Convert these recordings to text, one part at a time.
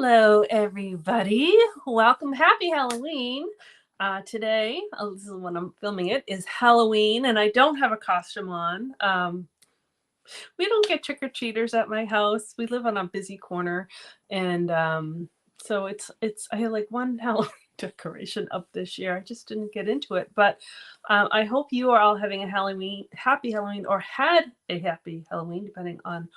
Hello, everybody. Welcome. Happy Halloween. Today, this is when I'm filming it, is Halloween, and I don't have a costume on. We don't get trick-or-treaters at my house. We live on a busy corner, and so I have like one Halloween decoration up this year. I just didn't get into it, but I hope you are all having a happy Halloween, or had a happy Halloween, depending on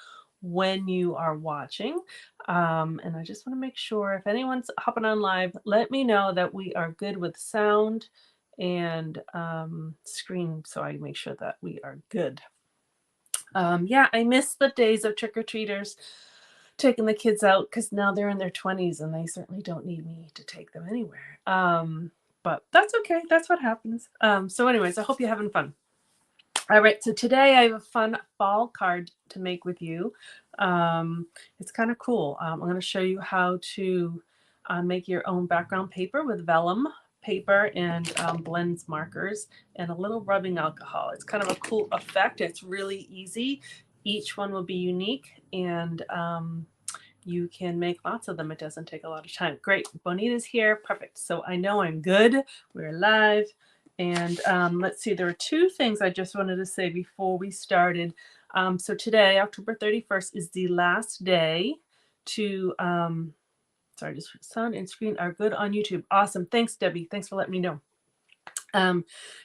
when you are watching. And I just want to make sure if anyone's hopping on live, let me know that we are good with sound and screen, so I make sure that we are good. Yeah, I miss the days of trick-or-treaters taking the kids out, because now they're in their 20s and they certainly don't need me to take them anywhere. But that's okay. That's what happens. So anyways, I hope you're having fun. All right, so today I have a fun fall card to make with you. It's kind of cool. I'm going to show you how to make your own background paper with vellum paper and blends markers and a little rubbing alcohol. It's kind of a cool effect. It's really easy. Each one will be unique, and you can make lots of them. It doesn't take a lot of time. Great. Bonita's here. Perfect. So I know I'm good. We're live. And let's see, there are two things I just wanted to say before we started. So today, October 31st, is the last day to, sorry, just sound and screen are good on YouTube. Awesome. Thanks, Debbie. Thanks for letting me know.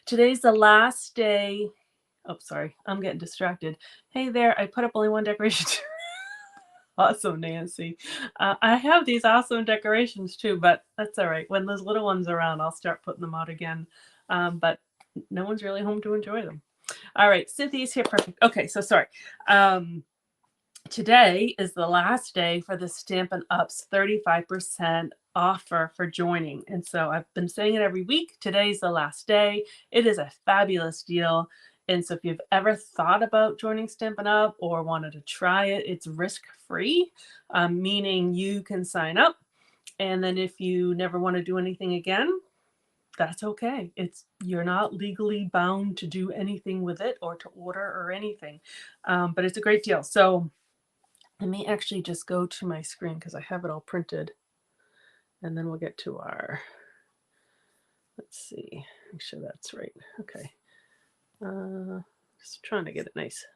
Today's the last day. Oh, sorry, I'm getting distracted. Hey there, I put up only one decoration. Awesome, Nancy. I have these awesome decorations too, but that's all right. When those little ones are around, I'll start putting them out again. But no one's really home to enjoy them. All right, Cynthia's here. Perfect. Okay, so sorry. Today is the last day for the Stampin' Up's 35% offer for joining. And so I've been saying it every week. Today's the last day. It is a fabulous deal. And so if you've ever thought about joining Stampin' Up or wanted to try it, it's risk-free, meaning you can sign up. And then if you never want to do anything again, that's okay. You're not legally bound to do anything with it or to order or anything. But it's a great deal. So let me actually just go to my screen because I have it all printed. And then we'll get to our, let's see, make sure that's right. Okay. Just trying to get it nice.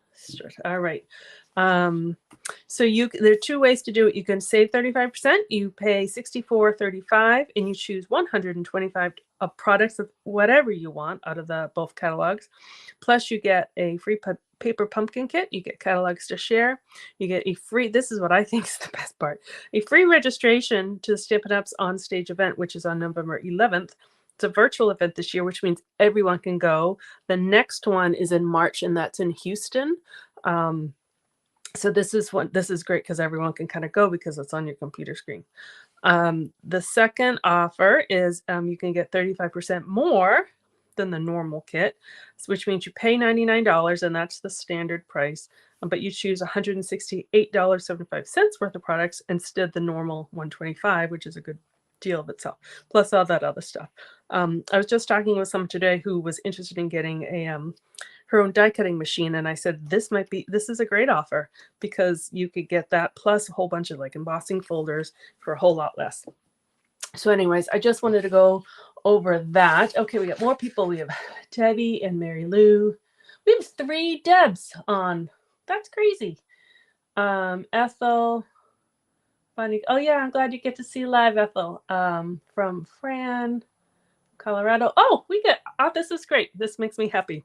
All right. So there are two ways to do it. You can save 35%. You pay $64.35 and you choose 125 of products of whatever you want out of the both catalogs. Plus you get a free paper pumpkin kit. You get catalogs to share. You get a free, this is what I think is the best part, a free registration to the Stampin' Up's On Stage event, which is on November 11th. It's a virtual event this year, which means everyone can go. The next one is in March, and that's in Houston. So this is great because everyone can kind of go because it's on your computer screen. The second offer is you can get 35% more than the normal kit, which means you pay $99, and that's the standard price. But you choose $168.75 worth of products instead of the normal $125, which is a good deal of itself, plus all that other stuff. I was just talking with someone today who was interested in getting her own die cutting machine, and I said this is a great offer because you could get that plus a whole bunch of like embossing folders for a whole lot less. So anyways, I just wanted to go over that. Okay, we got more people. We have Debbie and Mary Lou. We have 3 Debs on. That's crazy. Ethel. Funny. Oh yeah, I'm glad you get to see live, Ethel. From Fran, Colorado. Oh, this is great. This makes me happy.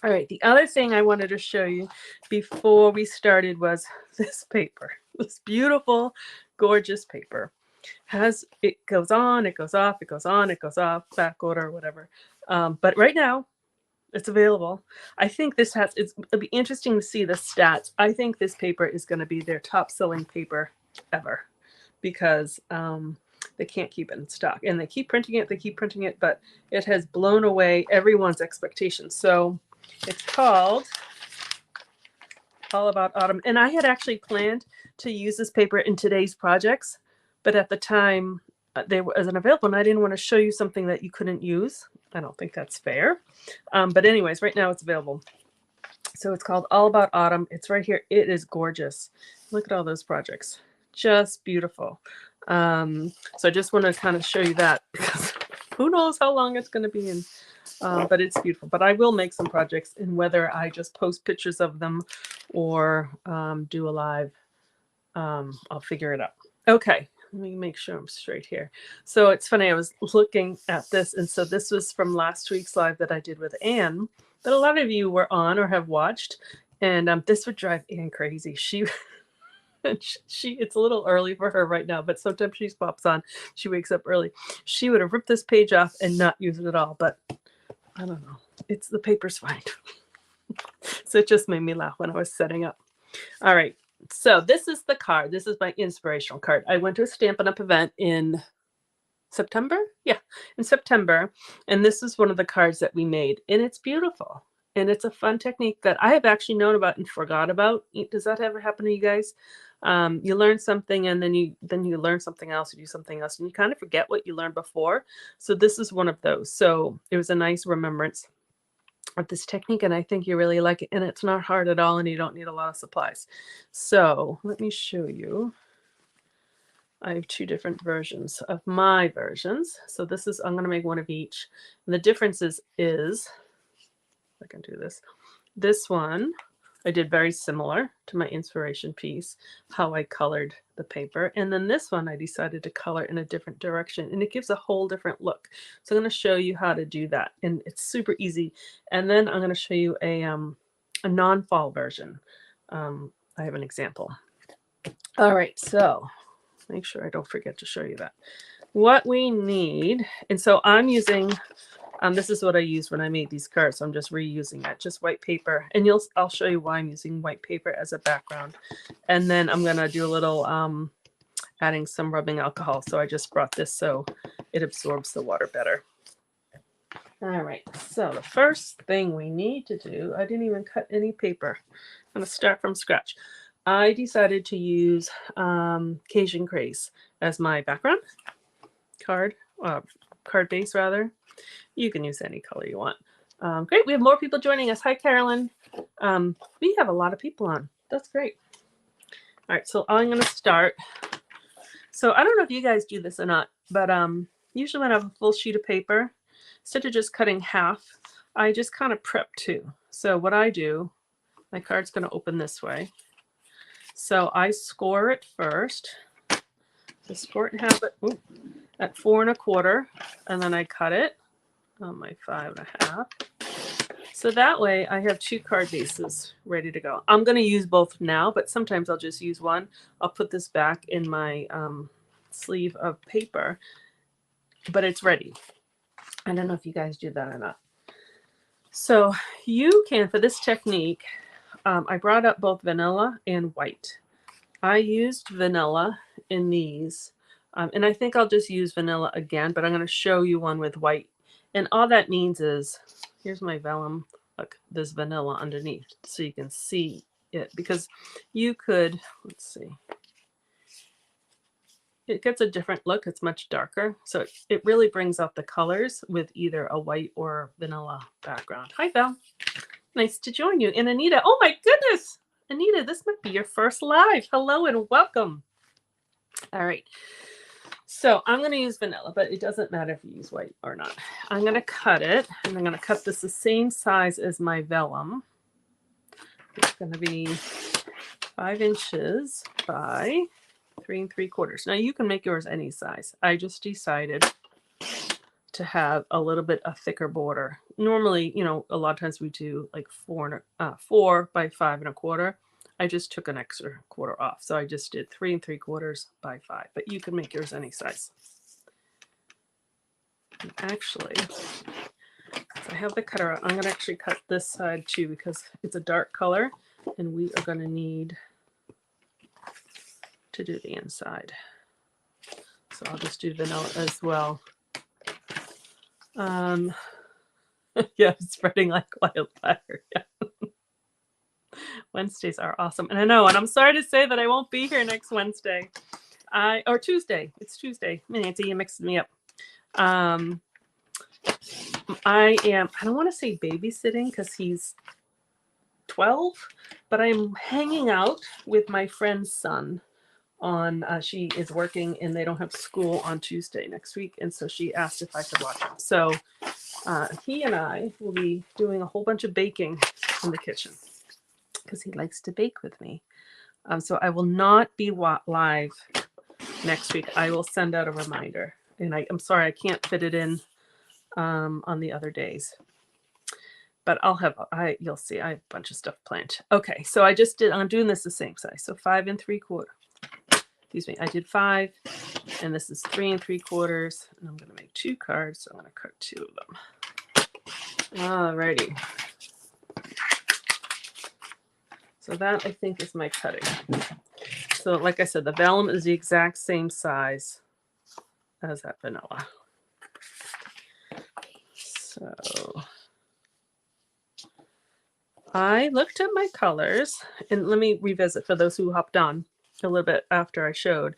All right, the other thing I wanted to show you before we started was this paper. This beautiful, gorgeous paper. It goes on, it goes off, it goes on, it goes off, back order, whatever. But right now, it's available. I think it'll be interesting to see the stats. I think this paper is going to be their top selling paper ever because they can't keep it in stock, and they keep printing it, but it has blown away everyone's expectations. So it's called All About Autumn, and I had actually planned to use this paper in today's projects, but at the time they wasn't available, and I didn't want to show you something that you couldn't use. I don't think that's fair. But anyways, right now it's available. So it's called All About Autumn. It's right here. It is gorgeous. Look at all those projects. Just beautiful. So I just want to kind of show you that because who knows how long it's going to be in. But it's beautiful. But I will make some projects, and whether I just post pictures of them or do a live, I'll figure it out. Okay, let me make sure I'm straight here. So it's funny, I was looking at this, and so this was from last week's live that I did with Anne, that a lot of you were on or have watched, and this would drive Anne crazy. She it's a little early for her right now, but sometimes she pops on. She wakes up early. She would have ripped this page off and not use it at all, but I don't know. It's the paper's fine. So it just made me laugh when I was setting up. All right. So this is the card. This is my inspirational card. I went to a Stampin' Up event in September. Yeah, in September. And this is one of the cards that we made. And it's beautiful. And it's a fun technique that I have actually known about and forgot about. Does that ever happen to you guys? You learn something and then you learn something else, you do something else, and you kind of forget what you learned before. So this is one of those. So it was a nice remembrance of this technique, and I think you really like it, and it's not hard at all, and you don't need a lot of supplies. So let me show you. I have two different versions of my versions. So this is, I'm going to make one of each. And the differences is, I can do this one I did very similar to my inspiration piece, how I colored the paper. And then this one I decided to color in a different direction, and it gives a whole different look. So I'm going to show you how to do that, and it's super easy. And then I'm going to show you a non-fall version. I have an example. All right, so make sure I don't forget to show you that. What we need, and so I'm using, this is what I used when I made these cards. So I'm just reusing it, just white paper. And I'll show you why I'm using white paper as a background. And then I'm going to do a little adding some rubbing alcohol. So I just brought this so it absorbs the water better. All right, so the first thing we need to do, I didn't even cut any paper. I'm going to start from scratch. I decided to use Cajun Craze as my background card base rather. You can use any color you want. Great, we have more people joining us. Hi, Carolyn. We have a lot of people on. That's great. All right, so I'm going to start. So I don't know if you guys do this or not, but usually when I have a full sheet of paper, instead of just cutting half, I just kind of prep two. So what I do, my card's going to open this way. So I score it first. Just score it in half at 4 1/4, and then I cut it on my 5 1/2. So that way I have two card bases ready to go. I'm going to use both now, but sometimes I'll just use one. I'll put this back in my sleeve of paper, but it's ready. I don't know if you guys do that or not. So you can, for this technique, I brought up both vanilla and white. I used vanilla in these, and I think I'll just use vanilla again, but I'm going to show you one with white. And all that means is, here's my vellum. Look, there's vanilla underneath, so you can see it. Because you could, let's see, it gets a different look. It's much darker, so it really brings out the colors with either a white or vanilla background. Hi, Val. Nice to join you. And Anita, oh my goodness, Anita, this might be your first live. Hello and welcome. All right. So I'm going to use vanilla, but it doesn't matter if you use white or not. I'm going to cut it, and I'm going to cut this the same size as my vellum. It's going to be 5 inches by 3 3/4. Now you can make yours any size. I just decided to have a little bit of thicker border. Normally, you know, a lot of times we do like 4 by 5 1/4. I just took an extra quarter off. So I just did 3 3/4 by 5, but you can make yours any size. And actually, if I have the cutter out, I'm going to actually cut this side too because it's a dark color and we are going to need to do the inside. So I'll just do vanilla as well. Yeah, it's spreading like wildfire. Yeah. Wednesdays are awesome. And I know, and I'm sorry to say that I won't be here next Wednesday. Or Tuesday. It's Tuesday. Nancy, you mixed me up. I don't want to say babysitting because he's 12, but I'm hanging out with my friend's son on, she is working and they don't have school on Tuesday next week. And so she asked if I could watch him. So he and I will be doing a whole bunch of baking in the kitchen because he likes to bake with me. So I will not be live next week. I will send out a reminder. And I'm sorry, I can't fit it in on the other days. But you'll see, I have a bunch of stuff planned. Okay, so I'm doing this the same size. So 5 3/4. Excuse me, I did 5, and this is 3 3/4. And I'm gonna make 2 cards, so I'm gonna cut 2 of them. Alrighty. So that, I think, is my cutting. So like I said, the vellum is the exact same size as that vanilla. So I looked at my colors, and let me revisit for those who hopped on a little bit after I showed.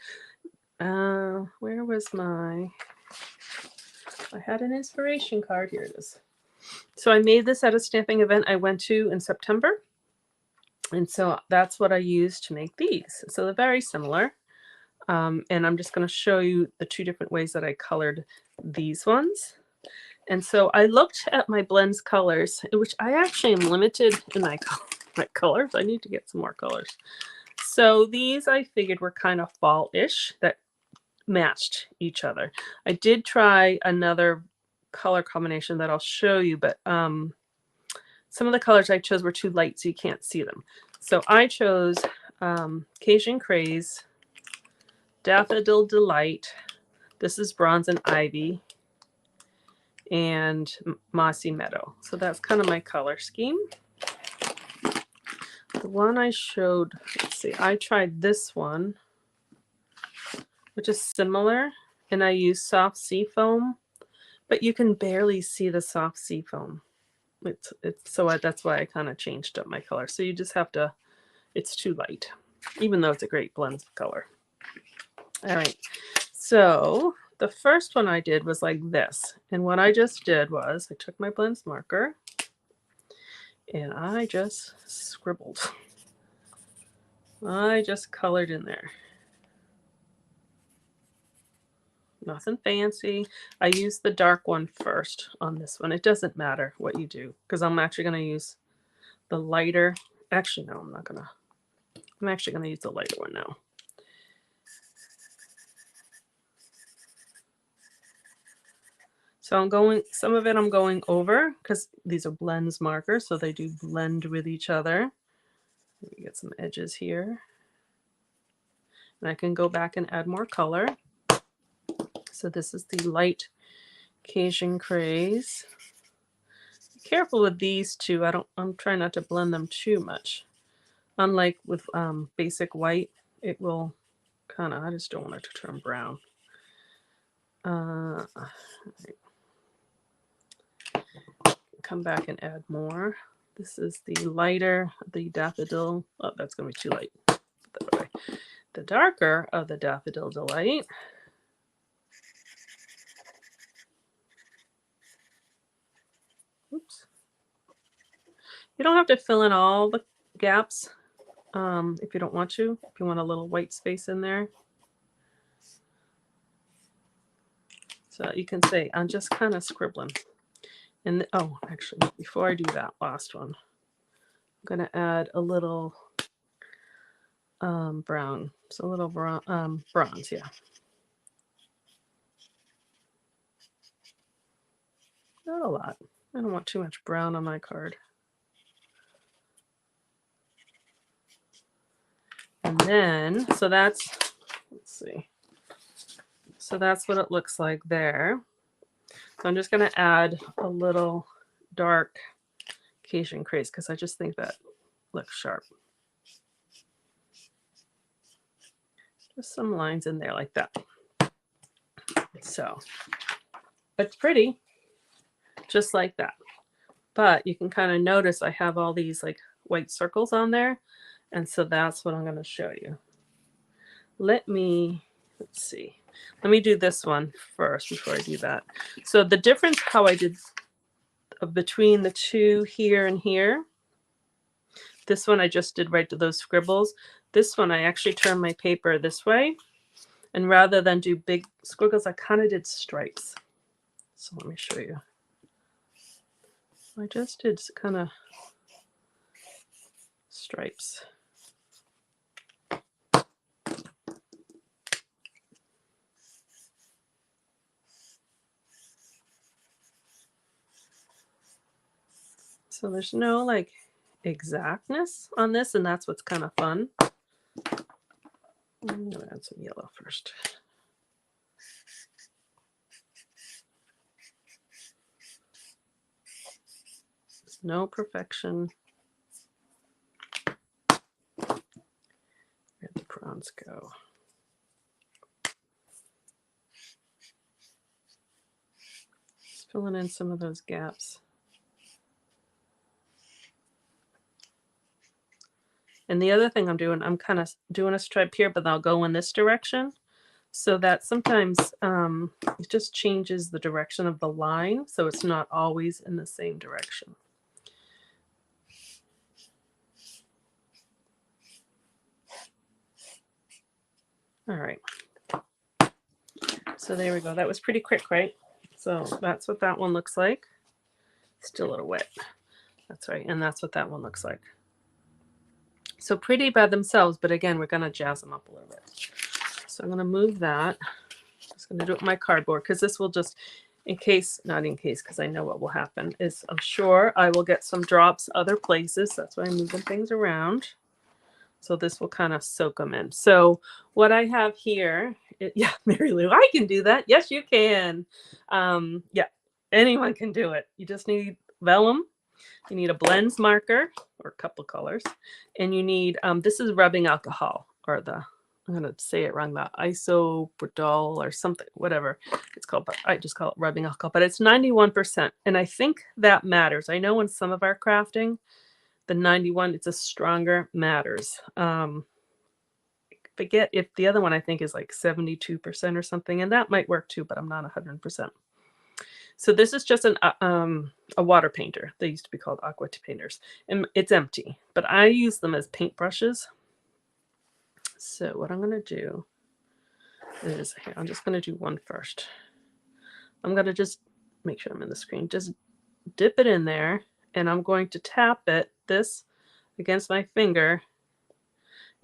Where was I had an inspiration card. Here it is. So I made this at a stamping event I went to in September. And so that's what I used to make these. So they're very similar. And I'm just going to show you the 2 different ways that I colored these ones. And so I looked at my blends colors, which I actually am limited in my colors. I need to get some more colors. So these I figured were kind of fall-ish that matched each other. I did try another color combination that I'll show you, but some of the colors I chose were too light, so you can't see them. So I chose Cajun Craze, Daffodil Delight. This is Bronze and Ivy, and Mossy Meadow. So that's kind of my color scheme. The one I showed, let's see, I tried this one, which is similar, and I used soft sea foam, but you can barely see the soft sea foam. That's why I kind of changed up my color. So you just have to, it's too light, even though it's a great blend color. All right, so the first one I did was like this. And what I just did was I took my blends marker and I just scribbled. I just colored in there. Nothing fancy. I used the dark one first on this one. It doesn't matter what you do because I'm actually going to use the lighter. Actually, no, I'm not going to. I'm actually going to use the lighter one now. So I'm going, some of it I'm going over because these are blends markers, so they do blend with each other. Let me get some edges here. And I can go back and add more color. So this is the light Cajun Craze. Be careful with these two. I'm trying not to blend them too much. Unlike with basic white, it will kind of, I just don't want it to turn brown. Come back and add more. This is the lighter, the Daffodil. Oh, that's going to be too light. Put that away. The darker of the Daffodil Delight. Oops. You don't have to fill in all the gaps if you don't want to. If you want a little white space in there. So you can say, I'm just kind of scribbling. And oh, actually, before I do that last one, I'm going to add a little brown. So a little bronze, yeah. Not a lot. I don't want too much brown on my card. And then, so that's, let's see. So that's what it looks like there. So I'm just going to add a little dark Cajun Craze because I just think that looks sharp. Just some lines in there like that. So it's pretty, just like that. But you can kind of notice I have all these like white circles on there. And so that's what I'm going to show you. Let's see. Let me do this one first before I do that. So the difference how I did between the two here and here, this one I just did right to those scribbles. This one, I actually turned my paper this way. And rather than do big squiggles, I kind of did stripes. So let me show you. I just did kind of stripes. So there's no like exactness on this, and that's what's kind of fun. I'm gonna add some yellow first. There's no perfection. Where'd the prawns go? Just filling in some of those gaps. And the other thing I'm doing, I'm kind of doing a stripe here, but I'll go in this direction. So that sometimes it just changes the direction of the line. So it's not always in the same direction. All right. So there we go. That was pretty quick, right? So that's what that one looks like. Still a little wet. That's right. And that's what that one looks like. So pretty by themselves, but again, we're going to jazz them up a little bit. So I'm going to move that. Just going to do it with my cardboard because this will just, in case, not in case, because I know what will happen, is I'm sure I will get some drops other places. That's why I'm moving things around. So this will kind of soak them in. So what I have here, yeah, Mary Lou, I can do that. Yes, you can. Yeah, anyone can do it. You just need vellum. You need a blends marker or a couple colors, and you need this is rubbing alcohol, or the, I'm gonna say it wrong, the isoprostol or something, whatever it's called, but I just call it rubbing alcohol. But it's 91%, and I think that matters. I know in some of our crafting, the 91, it's a stronger matters. Forget if the other one I think is like 72% or something, and that might work too, but I'm not 100%. So this is just a water painter. They used to be called aqua painters, and it's empty, but I use them as paintbrushes. So what I'm going to do is, here, I'm just going to do one first. I'm going to just make sure I'm in the screen. Just dip it in there, and I'm going to tap this against my finger,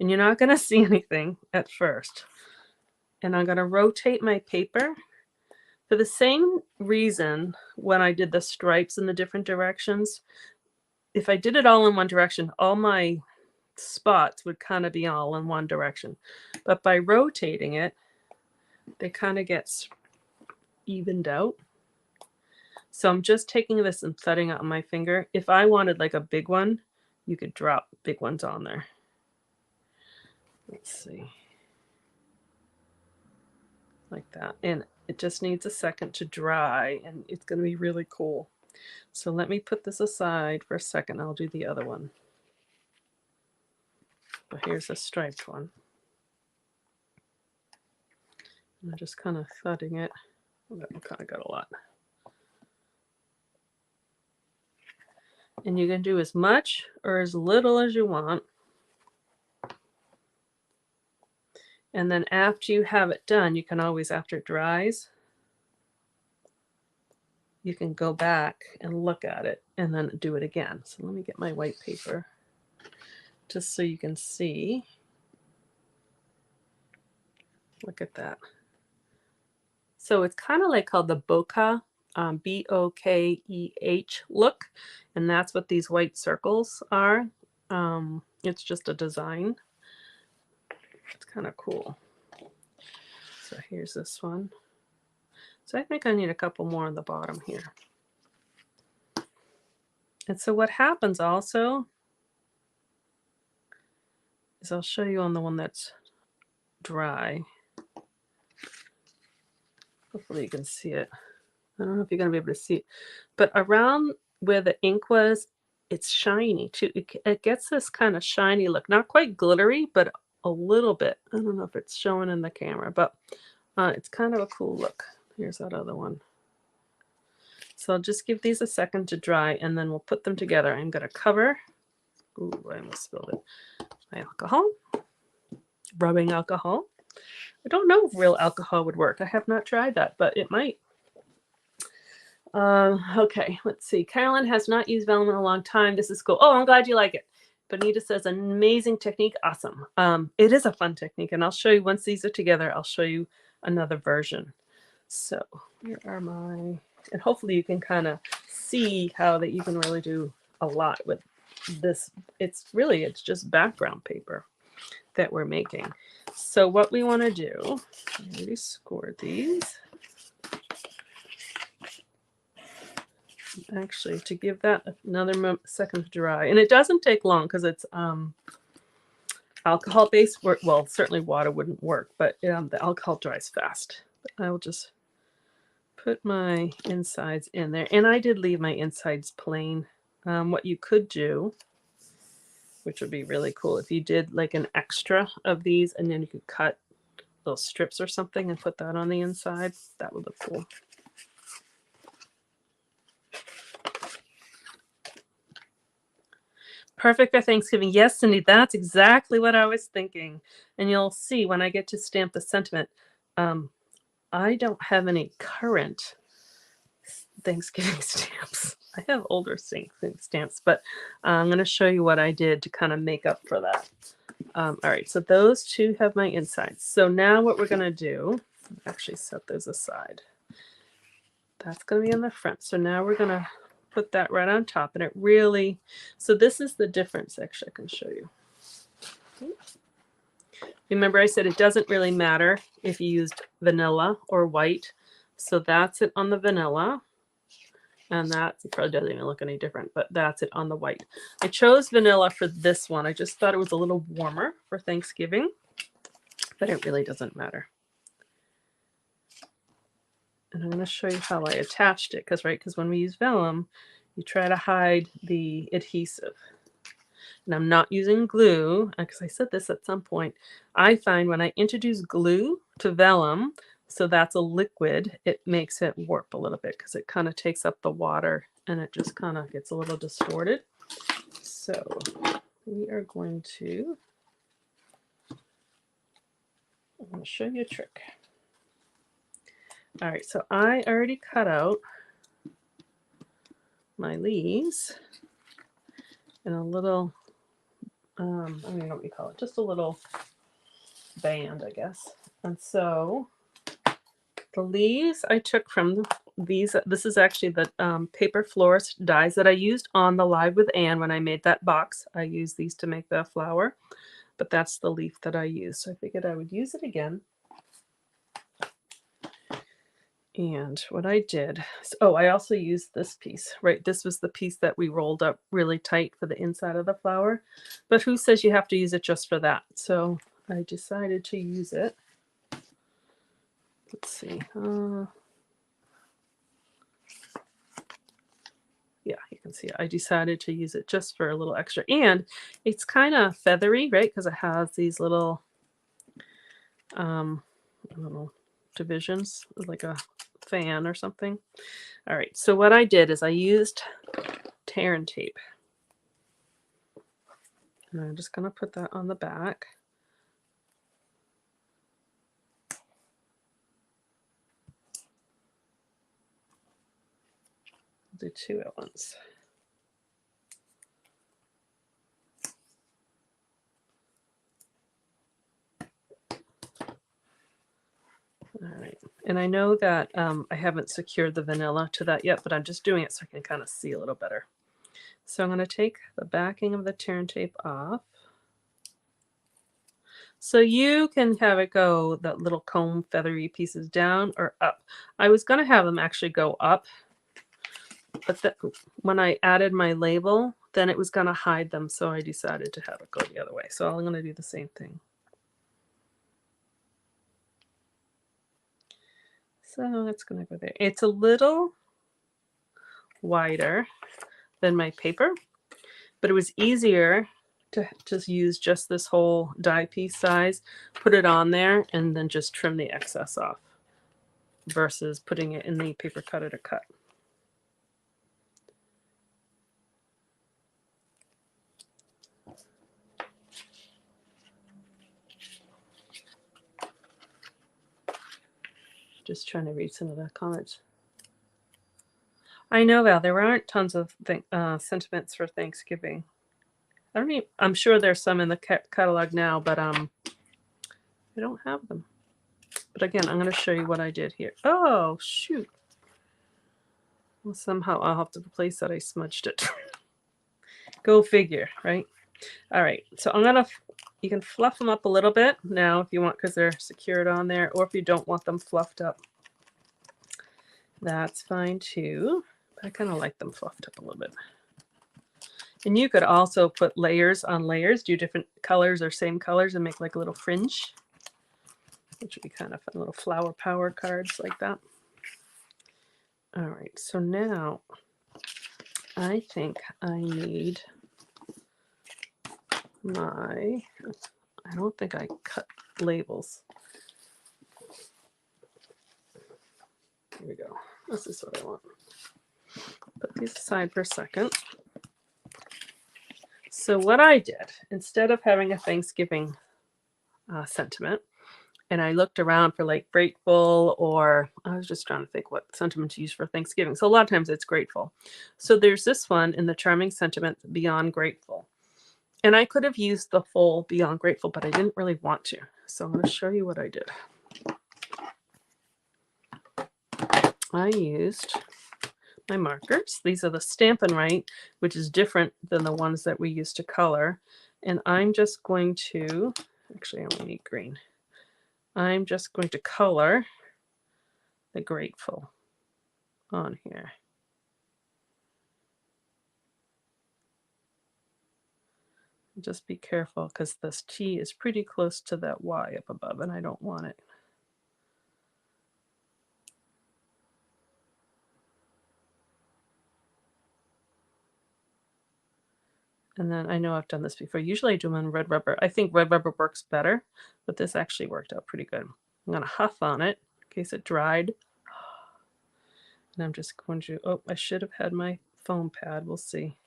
and you're not going to see anything at first. And I'm going to rotate my paper. For the same reason, when I did the stripes in the different directions, if I did it all in one direction, all my spots would kind of be all in one direction. But by rotating it, they kind of get evened out. So I'm just taking this and thudding it on my finger. If I wanted like a big one, you could drop big ones on there. Let's see. Like that. And it just needs a second to dry, and it's going to be really cool. So let me put this aside for a second. I'll do the other one. But here's a striped one. And I'm just kind of thudding it. Oh, that kind of got a lot. And you can do as much or as little as you want. And then after you have it done, you can always, after it dries, you can go back and look at it and then do it again. So let me get my white paper just so you can see. Look at that. So it's kind of like called the bokeh, B-O-K-E-H look. And that's what these white circles are. It's just a design. It's kind of cool. So here's this one. So I think I need a couple more on the bottom here. And so what happens also is, I'll show you on the one that's dry. Hopefully you can see it. I don't know if you're going to be able to see it, but around where the ink was, it's shiny too. It gets this kind of shiny look, not quite glittery, but a little bit. I don't know if it's showing in the camera, but it's kind of a cool look. Here's that other one. So I'll just give these a second to dry, and then we'll put them together. I'm going to cover, ooh, I almost spilled it, my alcohol. rubbing alcohol. I don't know if real alcohol would work. I have not tried that, but it might. Okay, let's see. Carolyn has not used Vellum in a long time. This is cool. Oh, I'm glad you like it. Bonita says, amazing technique. Awesome. It is a fun technique, and I'll show you once these are together, I'll show you another version. So here are my, and hopefully you can kind of see how that you can really do a lot with this. It's just background paper that we're making. So what we want to do, I already scored these. Actually, to give that another second to dry, and it doesn't take long because it's alcohol based. Well, certainly water wouldn't work, but the alcohol dries fast. I will just put my insides in there, and I did leave my insides plain. What you could do, which would be really cool, if you did like an extra of these, and then you could cut little strips or something and put that on the inside. That would look cool. Perfect for Thanksgiving. Yes, Cindy, that's exactly what I was thinking. And you'll see when I get to stamp the sentiment, I don't have any current Thanksgiving stamps. I have older Thanksgiving stamps, but I'm going to show you what I did to kind of make up for that. All right, so those two have my insides. So now what we're going to do, actually set those aside. That's going to be in the front. So now we're going to put that right on top, and it really, so this is the difference. Actually, I can show you. Remember I said it doesn't really matter if you used vanilla or white. So that's it on the vanilla, and that probably doesn't even look any different, but that's it on the white. I chose vanilla for this one. I just thought it was a little warmer for Thanksgiving, but it really doesn't matter. And I'm going to show you how I attached it, because when we use vellum, you try to hide the adhesive. And I'm not using glue, because I said this at some point. I find when I introduce glue to vellum, so that's a liquid, it makes it warp a little bit because it kind of takes up the water and it just kind of gets a little distorted. So we are going to, I'm going to show you a trick. All right, so I already cut out my leaves in a little, I don't know what you call it, just a little band, I guess. And so the leaves I took from these, this is actually the Paper Florist dies that I used on the Live with Anne when I made that box. I used these to make the flower, but that's the leaf that I used. So I figured I would use it again. And what I did, oh, I also used this piece, right? This was the piece that we rolled up really tight for the inside of the flower. But who says you have to use it just for that? So I decided to use it. Let's see. Yeah, you can see it. I decided to use it just for a little extra. And it's kind of feathery, right? Because it has these little, I don't know, divisions, like a fan or something. All right, so what I did is I used tear and tape. And I'm just going to put that on the back. I'll do two at once. All right, and I know that I haven't secured the vanilla to that yet, but I'm just doing it so I can kind of see a little better. So I'm going to take the backing of the tear and tape off. So you can have it go, that little comb feathery pieces down or up. I was going to have them actually go up, but when I added my label, then it was going to hide them. So I decided to have it go the other way. So I'm going to do the same thing. So it's going to go there. It's a little wider than my paper, but it was easier to just use just this whole die piece size, put it on there, and then just trim the excess off versus putting it in the paper cutter to cut. Just trying to read some of the comments. I know, Val, there aren't tons of sentiments for Thanksgiving. I'm sure there's some in the catalog now, but I don't have them. But again, I'm going to show you what I did here. Oh, shoot. Well, somehow I'll have to replace that. I smudged it. Go figure, right? All right, so you can fluff them up a little bit now if you want, because they're secured on there, or if you don't want them fluffed up, that's fine too. But I kind of like them fluffed up a little bit. And you could also put layers on layers, do different colors or same colors and make like a little fringe, which would be kind of fun, little flower power cards like that. All right, so now I think I need I don't think I cut labels. Here we go. This is what I want. Put these aside for a second. So what I did, instead of having a Thanksgiving sentiment, and I looked around for like grateful, or I was just trying to think what sentiment to use for Thanksgiving. So a lot of times it's grateful. So there's this one in the Charming Sentiment, Beyond Grateful. And I could have used the full Beyond Grateful, but I didn't really want to. So I'm going to show you what I did. I used my markers. These are the Stampin' Write, which is different than the ones that we use to color. And I'm just going to, actually I only need green. I'm just going to color the grateful on here. Just be careful because this T is pretty close to that Y up above and I don't want it. And then I know I've done this before. Usually I do them on red rubber. I think red rubber works better, but this actually worked out pretty good. I'm going to huff on it in case it dried. And I'm just going to, oh, I should have had my foam pad. We'll see.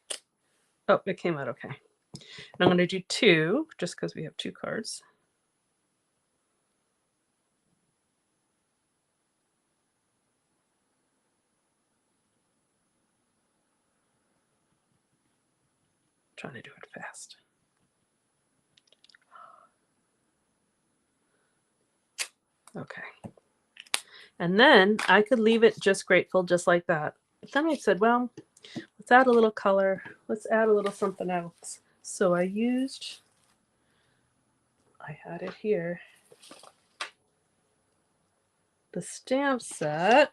Oh, it came out okay. And I'm going to do two, just because we have two cards. I'm trying to do it fast. Okay. And then I could leave it just grateful, just like that. But then I said, well, let's add a little color. Let's add a little something else. So I had it here, the stamp set.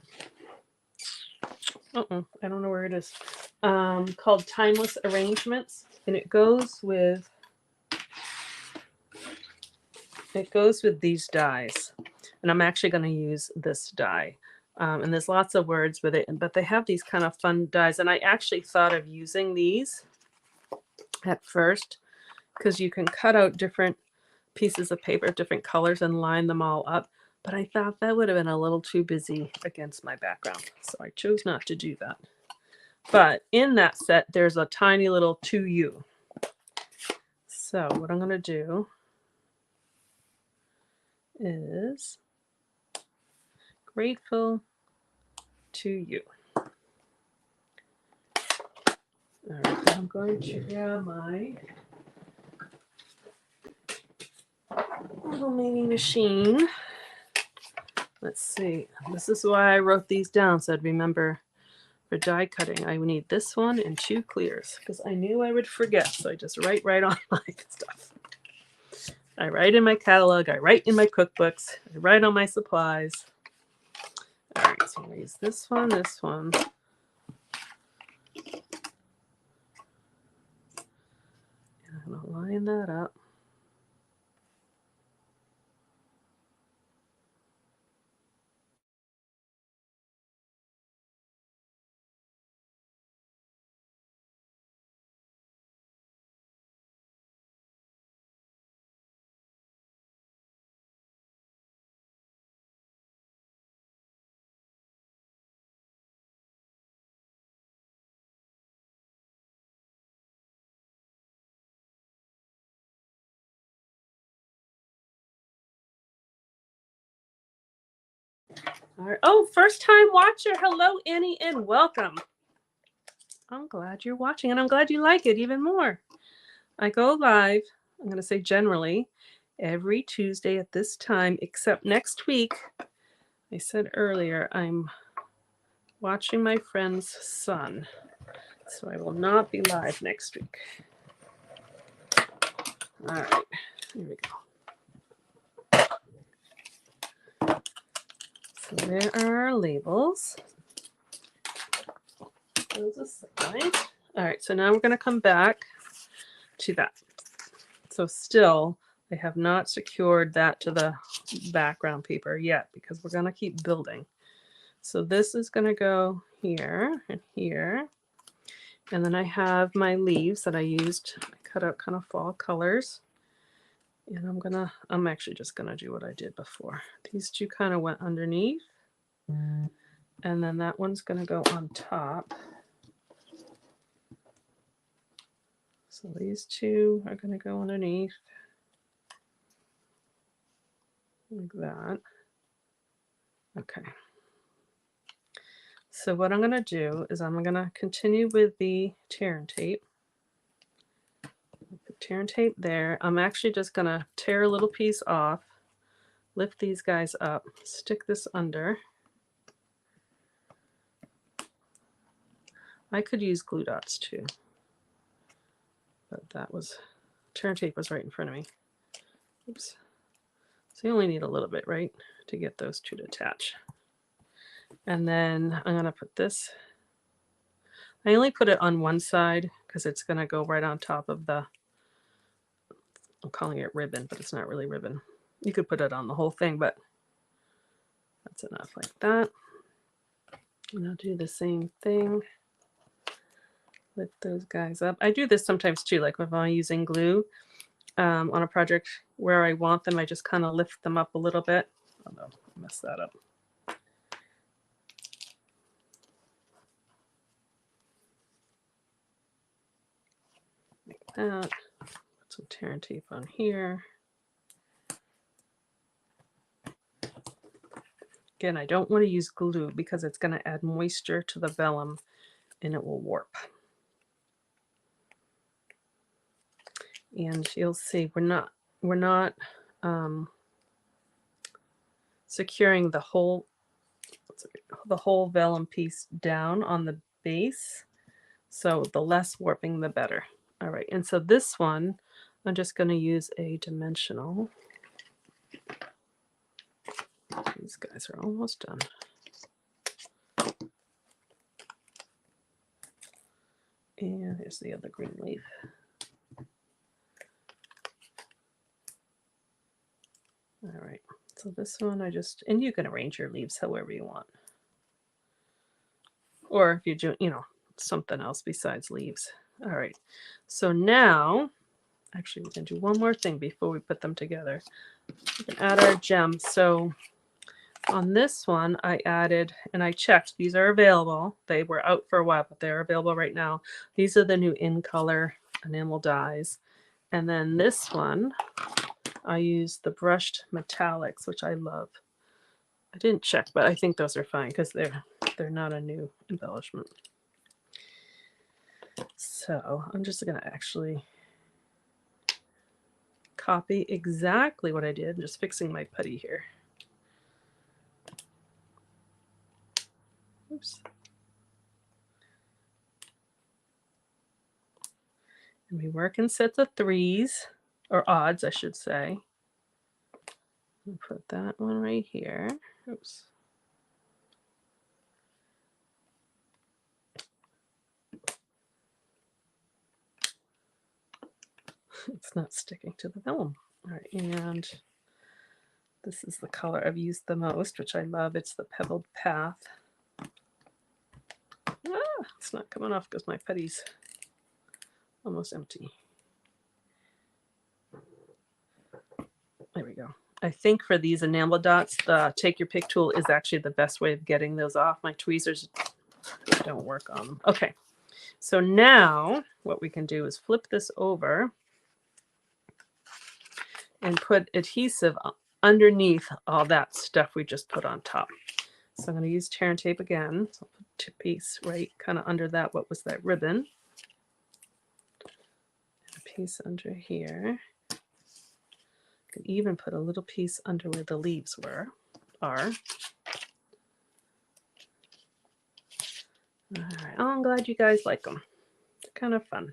I don't know where it is. Called Timeless Arrangements, and it goes with these dies. And I'm actually going to use this die. And there's lots of words with it, but they have these kind of fun dies. And I actually thought of using these at first because you can cut out different pieces of paper, different colors, and line them all up. But I thought that would have been a little too busy against my background. So I chose not to do that. But in that set, there's a tiny little to you. So what I'm going to do is grateful to you. All right, I'm going to grab my little mini machine. Let's see. This is why I wrote these down, so I'd remember for die cutting. I need this one and 2 clears because I knew I would forget. So I just write right on my stuff. I write in my catalog. I write in my cookbooks. I write on my supplies. All right, so I'm going to use this one, this one. And I'm going to line that up. All right. Oh, first time watcher. Hello, Annie, and welcome. I'm glad you're watching, and I'm glad you like it even more. I go live, I'm going to say generally, every Tuesday at this time, except next week. I said earlier, I'm watching my friend's son, so I will not be live next week. All right, here we go. So there are our labels. Those aside. All right, so now we're going to come back to that. So still, I have not secured that to the background paper yet because we're going to keep building. So this is going to go here and here. And then I have my leaves that I used. I cut out kind of fall colors. And I'm actually just going to do what I did before. These two kind of went underneath. And then that one's going to go on top. So these two are going to go underneath. Like that. Okay. So what I'm going to do is I'm going to continue with the tear and tape. Put tear and tape there. I'm actually just going to tear a little piece off, lift these guys up, stick this under. I could use glue dots too, but tear and tape was right in front of me. Oops. So you only need a little bit, right, to get those two to attach. And then I'm going to put this. I only put it on one side because it's going to go right on top of the, I'm calling it ribbon, but it's not really ribbon. You could put it on the whole thing, but that's enough like that. And I'll do the same thing. Lift those guys up. I do this sometimes too, like if I'm using glue on a project where I want them, I just kind of lift them up a little bit. Oh no, I messed that up. Like that. Put some tear and tape on here. Again, I don't want to use glue because it's going to add moisture to the vellum and it will warp. And you'll see we're not securing the whole vellum piece down on the base. So the less warping, the better. All right, and so this one, I'm just going to use a dimensional. These guys are almost done. And here's the other green leaf. All right, so this one and you can arrange your leaves however you want. Or if you do, something else besides leaves. All right, so now, actually we can do one more thing before we put them together. We can add our gems. So on this one, I added, and I checked, these are available. They were out for a while, but they're available right now. These are the new in color enamel dyes. And then this one, I used the brushed metallics, which I love. I didn't check, but I think those are fine because they're not a new embellishment. So I'm just going to actually copy exactly what I did. I'm just fixing my putty here. Oops. And we work in sets of threes, or odds, I should say. I'll put that one right here. Oops. It's not sticking to the vellum. All right, and this is the color I've used the most, which I love. It's the Pebbled Path. It's not coming off because my putty's almost empty. There we go. I think for these enamel dots, the take your pick tool is actually the best way of getting those off. My tweezers don't work on them. Okay, so now what we can do is flip this over and put adhesive underneath all that stuff we just put on top. So I'm going to use tear and tape again. So I'll put a piece right kind of under that. What was that ribbon? And a piece under here. I could even put a little piece under where the leaves are. All right. Oh, I'm glad you guys like them. They're kind of fun.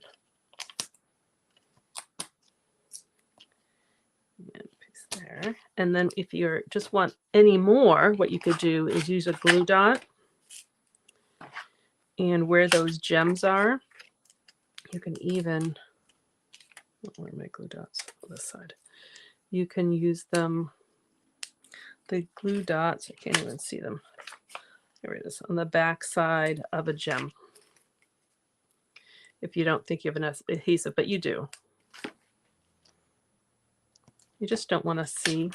And a piece there. And then if you just want any more, what you could do is use a glue dot. And where those gems are, you can even, where are my glue dots? On this side. You can use them, the glue dots, I can't even see them. There it is, on the back side of a gem. If you don't think you have enough adhesive, but you do. You just don't want to see.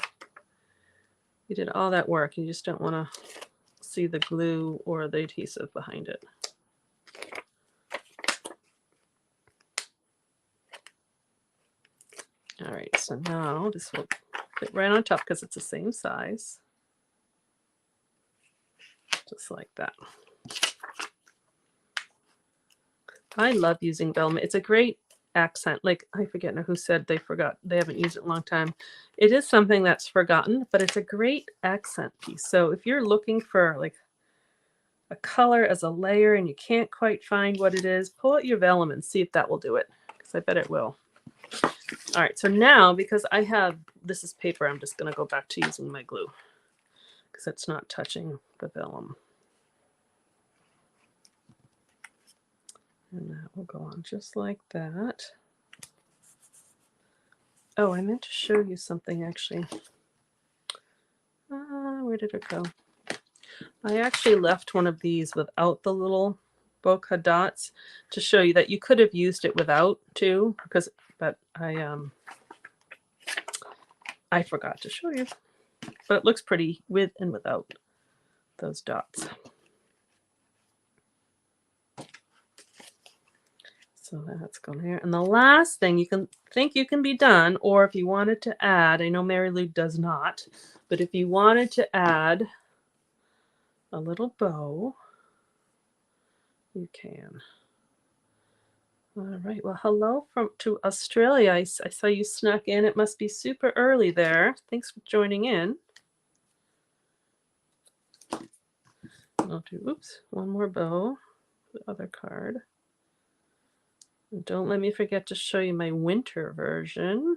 You did all that work. You just don't want to see the glue or the adhesive behind it. All right, so now this will fit right on top because it's the same size. Just like that. I love using Vellum. It's a great accent. Like, I forget now who said they haven't used it in a long time. It is something that's forgotten, but it's a great accent piece. So if you're looking for like a color as a layer and you can't quite find what it is, pull out your Vellum and see if that will do it, because I bet it will. All right, so now because I have, this is paper, I'm just going to go back to using my glue because it's not touching the Vellum. And that will go on just like that. Oh, I meant to show you something actually. Where did it go? I actually left one of these without the little bokeh dots to show you that you could have used it without too, but I forgot to show you. But it looks pretty with and without those dots. So that's going here. And the last thing you can think you can be done, or if you wanted to add, I know Mary Lou does not, but if you wanted to add a little bow, you can. All right. Well, hello to Australia. I saw you snuck in. It must be super early there. Thanks for joining in. I'll do, oops, one more bow, the other card. And don't let me forget to show you my winter version.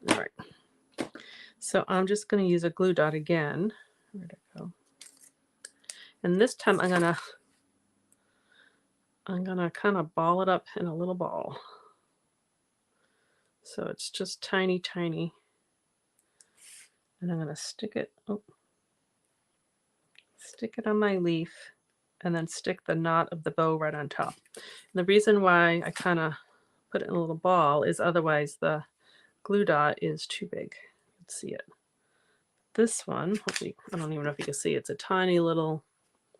All right. So I'm just going to use a glue dot again. Where'd it go? And this time I'm gonna kind of ball it up in a little ball. So it's just tiny, tiny. And I'm gonna stick it on my leaf and then stick the knot of the bow right on top. And the reason why I kind of put it in a little ball is otherwise the glue dot is too big. You can see it. This one, hopefully, I don't even know if you can see, it's a tiny little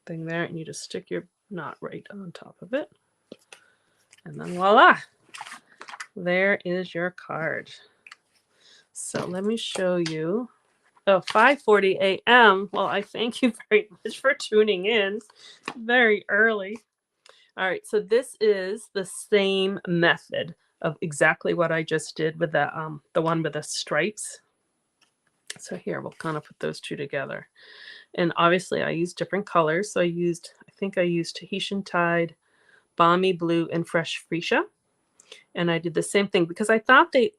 thing there, and you just stick your knot right on top of it. And then voila, there is your card. So let me show you. Oh, 5:40 a.m. Well, I thank you very much for tuning in. Very early. All right, so this is the same method of exactly what I just did with the one with the stripes. So here, we'll kind of put those two together. And obviously I used different colors. So I think I used Tahitian Tide, Balmy Blue, and Fresh Freesia. And I did the same thing because I thought they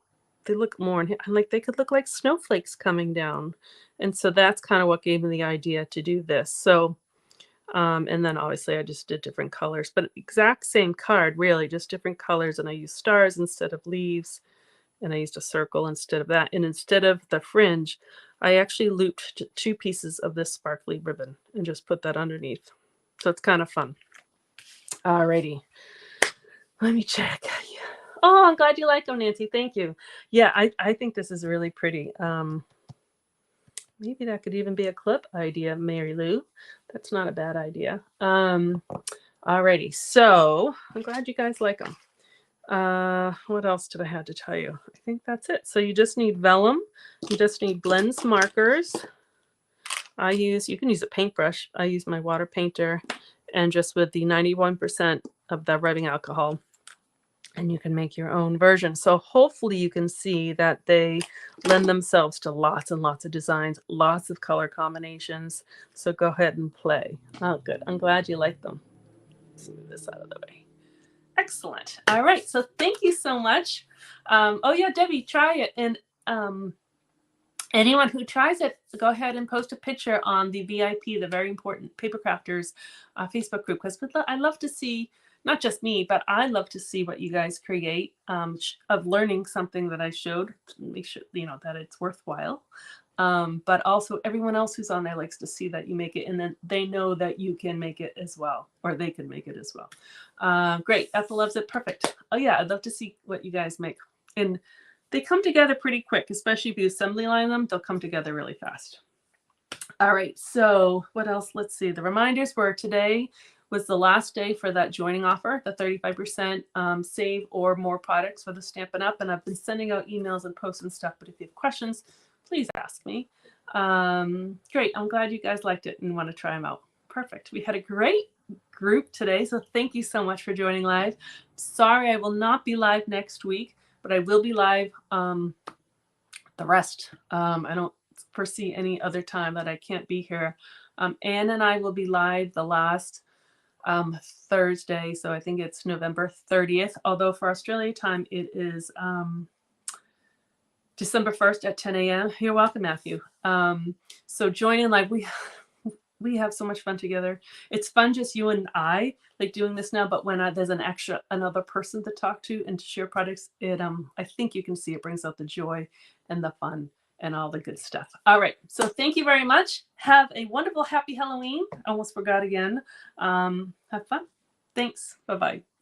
look more, like they could look like snowflakes coming down. And so that's kind of what gave me the idea to do this. So, and then obviously I just did different colors, but exact same card, really, just different colors. And I used stars instead of leaves. And I used a circle instead of that. And instead of the fringe, I actually looped 2 pieces of this sparkly ribbon and just put that underneath. So it's kind of fun. Alrighty. Let me check. Oh, I'm glad you like them, Nancy. Thank you. Yeah, I think this is really pretty. Maybe that could even be a clip idea, Mary Lou. That's not a bad idea. Alrighty. So I'm glad you guys like them. What else did I have to tell you? I think that's it. So you just need vellum. You just need blends markers. You can use a paintbrush. I use my water painter and just with the 91% of the rubbing alcohol, and you can make your own version. So hopefully you can see that they lend themselves to lots and lots of designs, lots of color combinations. So go ahead and play. Oh, good. I'm glad you like them. Let's move this out of the way. Excellent. All right. So thank you so much. Oh yeah, Debbie, try it. And anyone who tries it, go ahead and post a picture on the VIP, the Very Important Paper Crafters Facebook group, because I love to see, not just me, but I love to see what you guys create of learning something that I showed, make sure, that it's worthwhile. But also everyone else who's on there likes to see that you make it, and then they know that you can make it as well, or they can make it as well. Great. Ethel loves it. Perfect. Oh yeah, I'd love to see what you guys make. And they come together pretty quick, especially if you assembly line them, they'll come together really fast. All right, so what else? Let's see. The reminders were today was the last day for that joining offer, the 35% save or more products for the Stampin' Up. And I've been sending out emails and posts and stuff, but if you have questions, please ask me. Great, I'm glad you guys liked it and want to try them out. Perfect. We had a great group today, so thank you so much for joining live. Sorry I will not be live next week, but I will be live the rest. I don't foresee any other time that I can't be here. Anne and I will be live the last Thursday, so I think it's November 30th, although for Australia time it is December 1st at 10 a.m. You're welcome, Matthew. So join in live. We have so much fun together. It's fun just you and I like doing this now, but when there's another person to talk to and to share products, I think you can see it brings out the joy and the fun and all the good stuff. All right, so thank you very much. Have a wonderful, happy Halloween. Almost forgot again. Have fun. Thanks. Bye-bye.